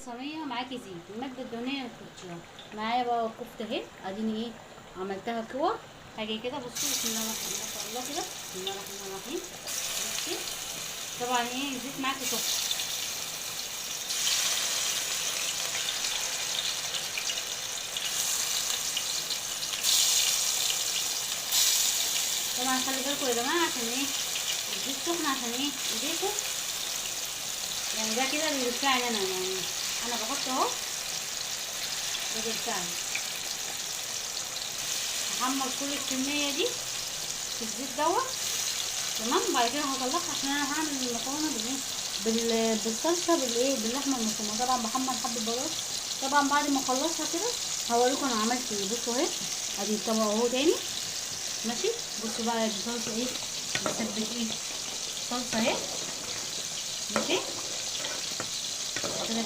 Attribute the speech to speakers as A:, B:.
A: صينيه معاكي زيت، الماده الدهنيه تحطيها معايا بقى. الكفته اهي اديني ايه عملتها كور. هاجي كده بصوا بسم الله الرحمن ما شاء الله كده، بسم الله الرحمن الرحيم. بصي طبعا ايه الزيت معاكي تحفه. طبعا خلي بالكم يا جماعه عشان ايه الزيت سخن، عشان ايه ايديكم يعني. ده كده بيدفعني انا يعني، انا بحط اهو ده بيدفعني. هحمر كل الكميه دي في الزيت دوت تمام. بعد كده هطلعها عشان انا هعمل المكرونه بالايه بالصلصه بالايه باللحمه المفرومه. طبعا بحمر حبه بطاطس. طبعا بعد ما اخلصها كده هوريكم انا عملت ايه. بصوا اهي ادي الطبق اهو تاني ماشي. بصوا بقى دي صلصه ايه بسبك ايه صلصه اهي ماشي كده.